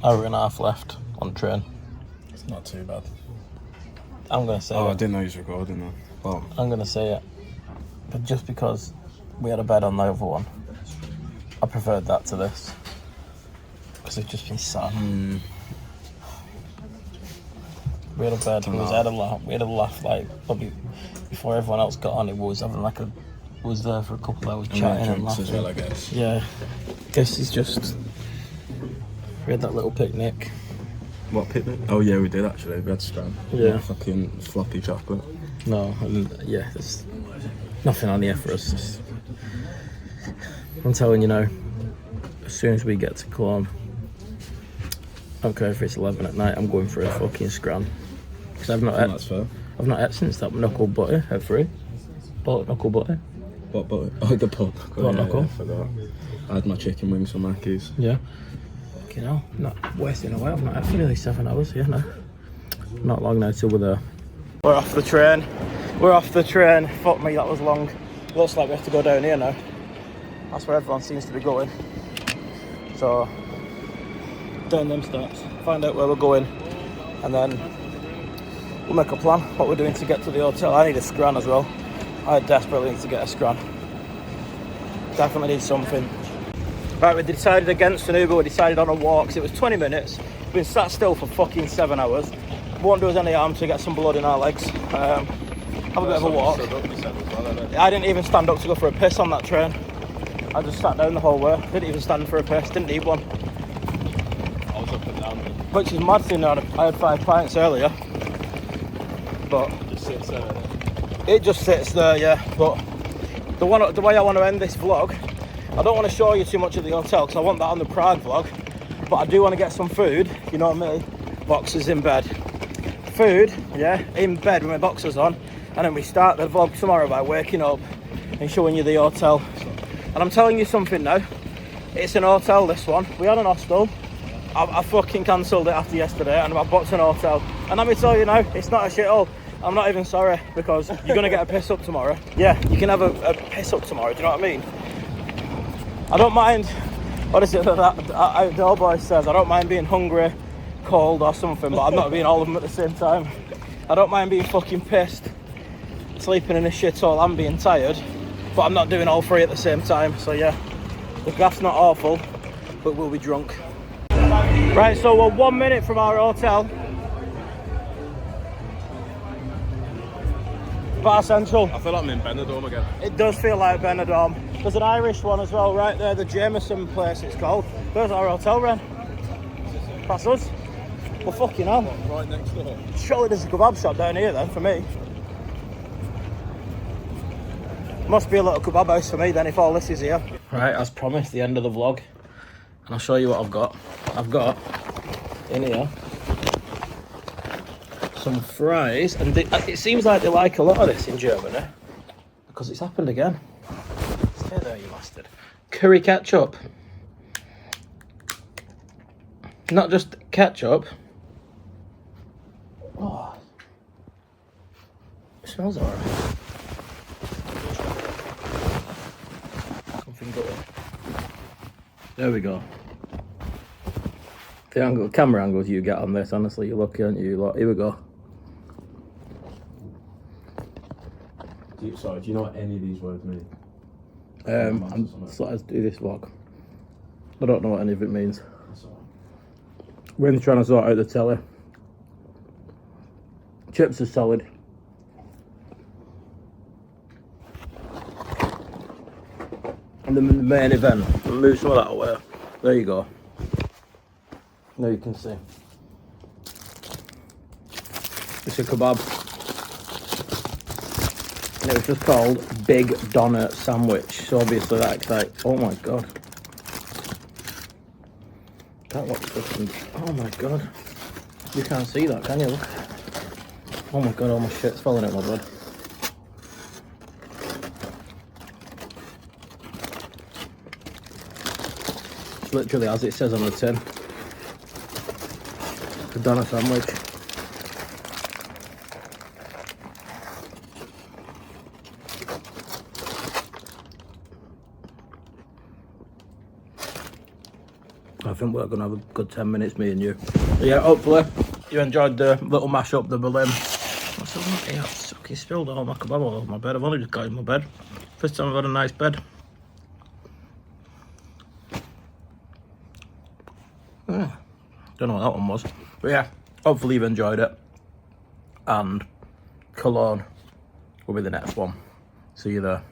Hour and a half left on train. It's not too bad. I'm gonna say I it. didn't know he was recording though. Well, I'm gonna say it. But just because we had a bed on the other one, I preferred that to this. Because it's just been sad. We had a bed, we had a laugh like probably before everyone else got on. It was having like was there for a couple of hours chatting and laughing. as well, I guess. Yeah, guess it's just we had that little picnic. What picnic? Oh yeah, we did actually. We had scram. Yeah. Fucking floppy chocolate. No, and yeah, there's nothing on here for us. I'm telling you now, as soon as we get to Cologne, I don't care if it's 11 at night, I'm going for a fucking scram. Because I've not That's fair. I've not ate since that knuckle butter at free. Bought knuckle butter. What butter? Oh, the pork Knuckle. Yeah, I forgot. I had my chicken wings from Mackey's. Yeah. You know, not wasting away. I've not had for nearly 7 hours. Yeah, no. Not long now till we're there. We're off the train. Fuck me, that was long. Looks like we have to go down here now. That's where everyone seems to be going. So, down them steps, find out where we're going, and then we'll make a plan what we're doing to get to the hotel. I need a scran as well. I desperately need to get a scran. Definitely need something. Right, we decided against an Uber, we decided on a walk, because it was 20 minutes. We've been sat still for fucking 7 hours. Won't do us any harm to get some blood in our legs. Have a bit of a walk. I didn't even stand up to go for a piss on that train. I just sat down the whole way. Didn't even stand for a piss, didn't need one. I was up and down. Which is mad thing, I had 5 pints earlier. But Just sits there. it just sits there, yeah. But the way I want to end this vlog, I don't want to show you too much of the hotel because I want that on the Prague vlog. But I do want to get some food, you know what I mean? Boxers in bed. Food, yeah, in bed with my boxers on. And then we start the vlog tomorrow by waking up and showing you the hotel. And I'm telling you something now. It's an hotel, this one. We had an hostel. I fucking cancelled it after yesterday and I booked an hotel. And let me tell you now, it's not a shithole. I'm not even sorry because you're going to get a piss up tomorrow. Yeah, you can have a piss up tomorrow, do you know what I mean? I don't mind, what is it that outdoor boy says? I don't mind being hungry, cold or something, but I'm not being all of them at the same time. I don't mind being fucking pissed, sleeping in a shithole and being tired, but I'm not doing all 3 at the same time. So yeah, the graph's not awful. but we'll be drunk. Right, so we're 1 minute from our hotel. Bar Central. I feel like I'm in Benidorm again. It does feel like Benidorm. There's an Irish one as well, right there, the Jameson place it's called. There's our hotel, Ren. That's us. Well, fucking hell. Right next door. Surely there's a kebab shop down here then, for me. Must be a little kebab house for me then, if all this is here. Right, as promised, the end of the vlog. And I'll show you what I've got. I've got, in here, some fries. And it seems like they like a lot of this in Germany. Because it's happened again. Stay there, you bastard. Curry ketchup. Not just ketchup. Oh. It smells alright. Something good. There we go. The camera angles you get on this, honestly, you're lucky, aren't you? Lot. Here we go. Sorry, do you know what any of these words mean? So let's do this vlog. I don't know what any of it means. That's all right. We're trying to sort out the telly. Chips are solid. And the main event, I'll move some of that away. There you go. Now you can see. It's a kebab. And it was just called Big Doner Sandwich. So obviously that excites. Oh my god. That looks fucking. Oh my god. You can't see that, can you? Look. Oh my god, all my shit's falling out my blood. It's literally as it says on the tin. The doner sandwich. I think we're gonna have a good 10 minutes, me and you. But yeah, hopefully you enjoyed the little mash-up, the Berlin. What's all that here? He spilled all my kebab all over my bed. I've only just got in my bed. First time I've had a nice bed. Don't know what that one was. But yeah, hopefully you've enjoyed it. And Cologne will be the next one. See you there.